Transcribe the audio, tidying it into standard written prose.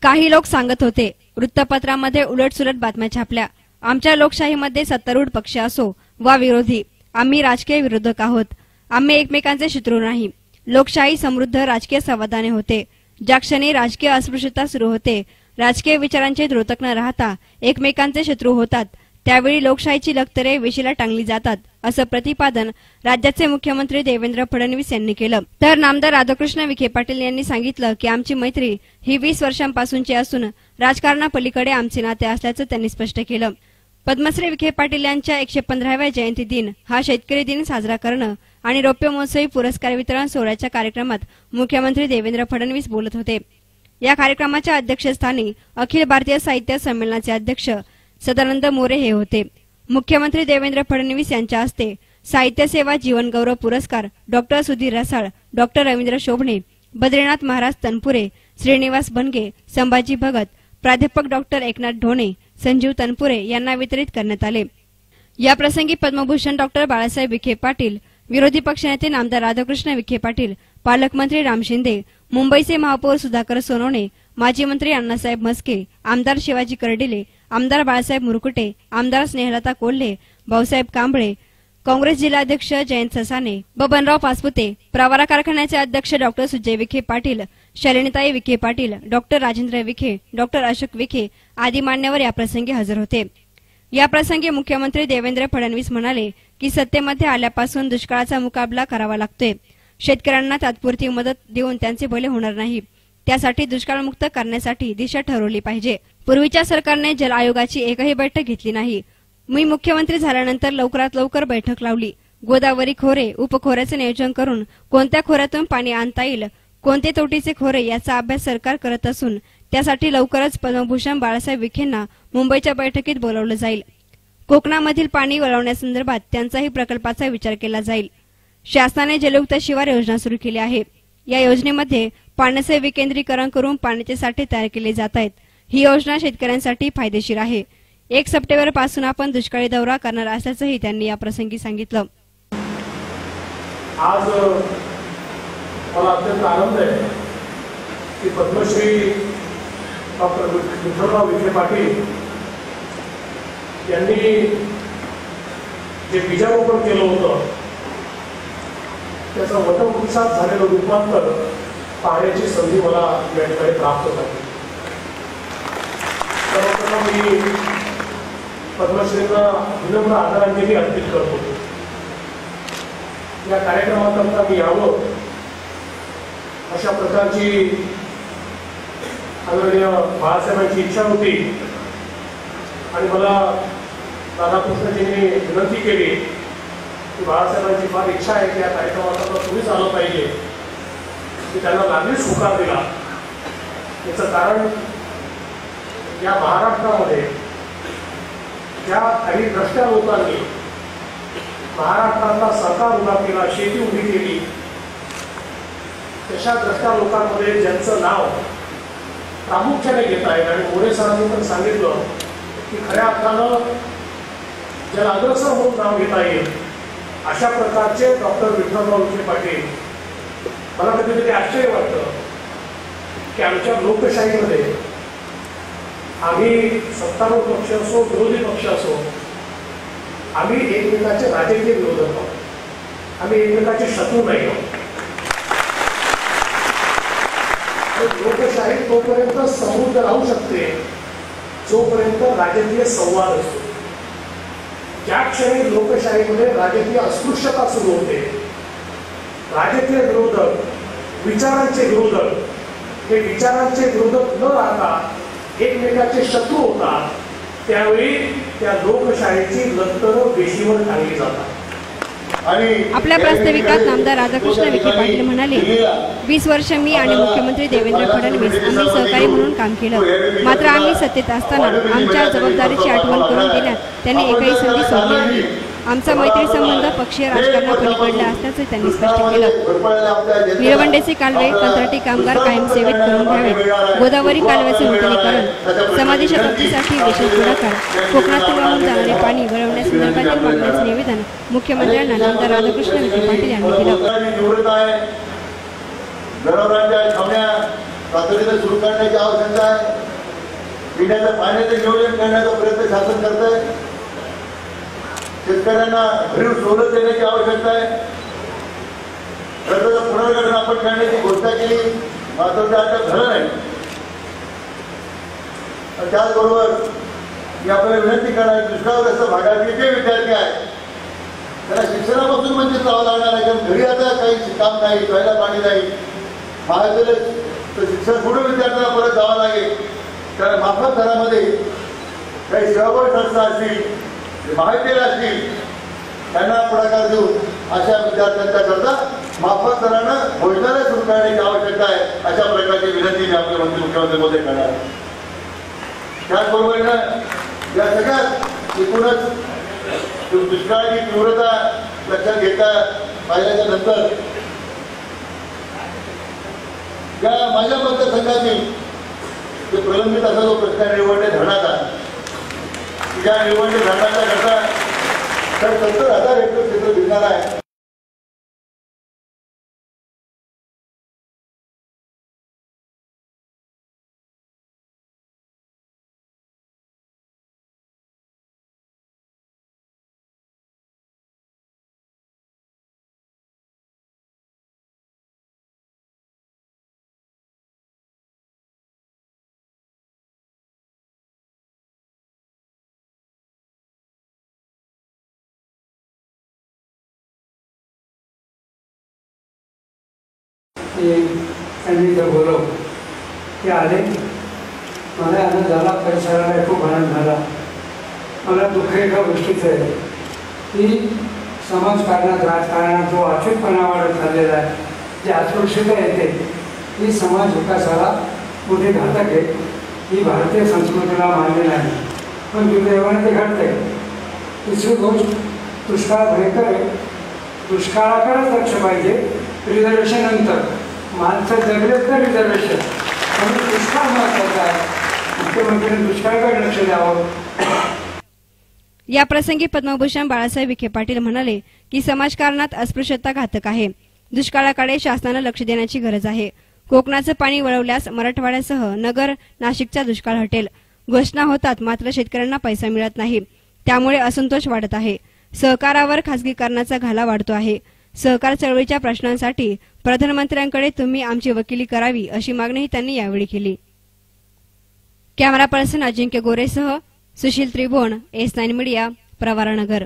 काही लोक सांगत होते, वृत्तपत्रामध्ये उलटसुलट बातम्या छापल्या। आमच्या लोकशाहीमध्ये सत्तारूढ पक्ष असो वा विरोधी, आम्ही राजकीय विरोधक आहोत। आम्ही एकमेकांचे शत्रू नाही। लोकशाही समृद्ध राजकीय संवादाने होते। ज्या क्षणी राजकीय अस्पृश्यता सुरू होते, राजकीय विचारांचे द्योतक न राहता एकमेकांचे शत्रू होतात, त्यावेळी लोकशाहीची लक्तरे वेशीला टांगली जातात, असं प्रतिपादन राज्याचे मुख्यमंत्री देवेंद्र फडणवीस यांनी केलं। तर नामदार राधाकृष्ण विखे पाटील यांनी सांगितलं की आमची मैत्री ही 20 वर्षांपासूनची असून राजकारणापलीकडे आमचे नाते असल्याचं त्यांनी स्पष्ट केलं। पद्मश्री विखे पाटील यांच्या 115व्या जयंती दिन हा शेतकरी दिन साजरा करणं आणि रौप्य महोत्सवी पुरस्कार वितरण सोहळ्याच्या कार्यक्रमात मुख्यमंत्री देवेंद्र फडणवीस बोलत होते। या कार्यक्रमाच्या अध्यक्षस्थानी अखिल भारतीय साहित्य संमेलनाचे अध्यक्ष सदानंद मोरे हे होते। मुख्यमंत्री देवेंद्र फडणवीस यांच्या हस्ते साहित्य सेवा जीवन गौरव पुरस्कार डॉक्टर सुधीर रसाळ, डॉक्टर रवींद्र शोभणे, बद्रीनाथ महाराज तनपुरे, श्रीनिवास बनगे, संभाजी भगत, प्राध्यापक डॉक्टर एकनाथ ढोणे, संजीव तनपुरे यांना वितरित करण्यात आले। या प्रसंगी पद्मभूषण डॉक्टर बाळासाहेब विखे पाटील, विरोधी पक्षनेते नामदार राधाकृष्ण विखे पाटील, पालकमंत्री राम शिंदे, मुंबईचे महापौर सुधाकर सोनवणे, माजी मंत्री अण्णासाहेब म्हस्के, आमदार शिवाजी कर्डिले, आमदार बाळासाहेब मुरकुटे, आमदार स्नेहलता कोल्हे, भाऊसाहेब कांबळे, काँग्रेस जिल्हाध्यक्ष जयंत ससाने, बबनराव पासपुते, प्रवारा कारखान्याचे अध्यक्ष doctor Sujay Vikhe Patil, शालिनीताई Vikhe Patil, doctor Rajendra Vikhe, doctor Ashok Vikhe आदी मान्यवर या प्रसंगी हजर होते। या प्रसंगी मुख्यमंत्री देवेंद्र फडणवीस म्हणाले की सत्तेमध्ये आल्यापासून दुष्काळाचा मुकाबला करावा लागतोय। शेतकऱ्यांना तात्पुरती मदत देऊन त्यांचे भले होणार नाही, त्यासाठी दुष्काळमुक्त करण्यासाठी दिशा ठरवली पाहिजे। पूर्वीच्या सरकारने जल आयोगाची एकही बैठक घेतली नाही। मी मुख्यमंत्री झाल्यानंतर लवकरात लवकर बैठक लावली। गोदावरी खोरे उपखोऱ्याचे नियोजन करून कोणत्या खोऱ्यातून पाणी आणता येईल, कोणते तोटीचे खोरे याचा अभ्यास सरकार करत असून त्यासाठी लवकरच पद्मभूषण बाळासाहेब विखेंना मुंबईच्या बैठकीत बोलावलं जाईल। कोकणामधील पाणी वळवण्यासंदर्भात त्यांचाही प्रकल्पाचा विचार केला जाईल। शासनाने जलयुक्त शिवार योजना सुरू केली आहे। या योजनेमध्ये पाण्याचे विकेंद्रीकरण करून पाण्याचे साठे तयार केले जात आहेत। ही योजना शेतकऱ्यांसाठी फायदेशीर आहे। 1 सप्टेंबर पासून आपण दुष्काळी दौरा करणार असल्याचंही त्यांनी या प्रसंगी सांगितलं। आज मला अत्यंत आनंद आहे की पद्मश्री डॉक्टर विठ्ठलराव विखे पाटील यांनी जे बीजारोपण केलं होतं त्याचं वटवृक्षात झालेलं रूपांतर पाहण्याची संधी मला या ठिकाणी प्राप्त झाली। सर्वप्रथम मी पद्मश्रींना विनम्र आदरांजली अर्पित करतो। या कार्यक्रमाकरता मी यावं अशा प्रकारची आदरणीय बाळासाहेबांची इच्छा होती आणि मला राधाकृष्णजींनी विनंती केली की बाळासाहेबांची फार इच्छा आहे की या कार्यक्रमाला तुम्हीच आलं पाहिजे। मी त्यांना लागलीच होकार दिला। याचं कारण या महाराष्ट्रामध्ये ज्या काही द्रष्ट्या लोकांनी महाराष्ट्रातला सरकार उभा केला, शेती उभी केली, तशा द्रष्ट्या लोकांमध्ये ज्यांचं नाव प्रामुख्याने घेत आहेत आणि मोरे सरांनी पण सांगितलं की खऱ्या अर्थानं ज्याला अग्रसर म्हणून नाव घेता येईल अशा प्रकारचे डॉक्टर विठ्ठलराव विखे पाटील। मला कधीकधी आश्चर्य वाटतं की आमच्या लोकशाहीमध्ये आम्ही सत्तारूढ पक्ष असो विरोधी पक्ष असो, आम्ही एकमेकाचे राजकीय विरोधक आहोत, आम्ही एकमेकाचे शत्रू नाही आहोत। लोकशाही तोपर्यंत समृद्ध राहू शकते जोपर्यंत राजकीय संवाद असतो। ज्या क्षणी लोकशाहीमध्ये राजकीय अस्पृश्यता सुरू होते, राजकीय विरोधक, विचारांचे विरोधक हे विचारांचे विरोधक न राहता एकमेकाचे शत्रू होतात, त्यावेळी त्या लोकशाहीची लक्तरं वेशीवर टांगली जातात। आपल्या प्रास्ताविकात नामदार राधाकृष्ण विखे पाटील म्हणाले, 20 वर्ष मी आणि मुख्यमंत्री देवेंद्र फडणवीस आम्ही सहकारी म्हणून काम केलं, मात्र आम्ही सत्तेत असताना आमच्या जबाबदारीची आठवण करून देण्यात त्यांनी एकही संधी सोडली नाही। आमचा मैत्री संबंध पक्षीय राजकारणापलीकडला असल्याचे त्यांनी स्पष्ट केलं। निळवंडेचे कालवे कंत्राटी कामगार कायमसेवेत करून घ्यावेत, गोदावरी कालव्याचे नूतनीकरण, समाधी शताब्दीसाठी विशेष पुढाकार, कोकणातून वाहून जाणारे पाणी वळवण्यासंदर्भातील मागण्याचे निवेदन मुख्यमंत्र्यांना नामदार राधाकृष्ण विखे पाटील यांनी दिलं। तातडीने सुरू करण्याची आवश्यकता आहे. पिण्याच्या पाण्याचे नियोजन करण्याचा प्रयत्न शासन करत आहे. शेतकऱ्यांना भरीव सवलत देण्याची आवश्यकता आहे. कर्जाचं पुनर्गठन आपण करण्याची घोषणा केली, मात्र ते आता झालं नाही. त्याचबरोबर मी आपल्याला विनंती करणार, दुष्काळग्रस्त भागातील जे विद्यार्थी आहेत त्यांना शिक्षणापासून वंचित राहावं लागणार आहे. कारण घरी आता काही काम नाही, प्यायला पाणी नाही, महाविद्यालय तर शिक्षण सोडून विद्यार्थ्यांना परत जावं लागेल. कारण माफक दरामध्ये काही सेवाभावी संस्था असतील, महाविद्यालय असतील, त्यांना पुढाकार देऊन अशा विद्यार्थ्यांच्या करता माफक दरानं भोजनालय सुरू करण्याची आवश्यकता आहे. अशा प्रकारची विनंती मी आपल्या मंत्री मुख्यमंत्री मध्ये करणार आहे. त्याचबरोबरीनं या सगळ्यात एकूणच दुष्काळाची तीव्रता लक्षात घेता पाहिल्याच्या नंतर या माझ्या मतदारसंघातील जे प्रलंबित असा जो प्रश्न निवडणे धरणाचा, या निवडणे धरणाचा करता तर 70,000 हेक्टर क्षेत्र भिजणार आहे. त्यांनी जर बोलव ते आले. मला आनंद झाला, परिसराला खूप आनंद झाला. मला दुःख एका गोष्टीचं आहे की समाजकारणात, राजकारणात जो अचूकपणा वाढत चाललेला आहे, जी अस्पृश्यता येते, ही समाज विकासाला मोठी घातक आहे. ही भारतीय संस्कृतीला मान्य नाही, पण दुर्दैवाने ते घडते. दुसरी गोष्ट, दुष्काळ भयंकर आहे. दुष्काळाकडेच लक्ष पाहिजे, रिझर्वेशन नंतर. माणसं जगले तर रिझर्वेशन, म्हणून दुष्काळ महत्वाचा आहे. मुख्यमंत्र्यांनी दुष्काळाकडे लक्ष द्यावं. या प्रसंगी पद्मभूषण बाळासाहेब विखे पाटील म्हणाले की समाजकारणात अस्पृश्यता घातक आहे. दुष्काळाकडे शासनानं लक्ष देण्याची गरज आहे. कोकणाचं पाणी वळवल्यास मराठवाड्यासह नगर, नाशिकचा दुष्काळ हटेल. घोषणा होतात, मात्र शेतकऱ्यांना पैसा मिळत नाही. त्यामुळे असंतोष वाढत आहे. सहकारावर खासगीकरणाचा घाला वाढतो आहे. सहकार चळवळीच्या प्रश्नांसाठी प्रधानमंत्र्यांकडे तुम्ही आमची वकिली करावी, अशी मागणीही त्यांनी यावेळी केली. कॅमेरा पर्सन अजिंक्य गोरेसह सुशील त्रिभुवन, S9 मीडिया, प्रवरानगर.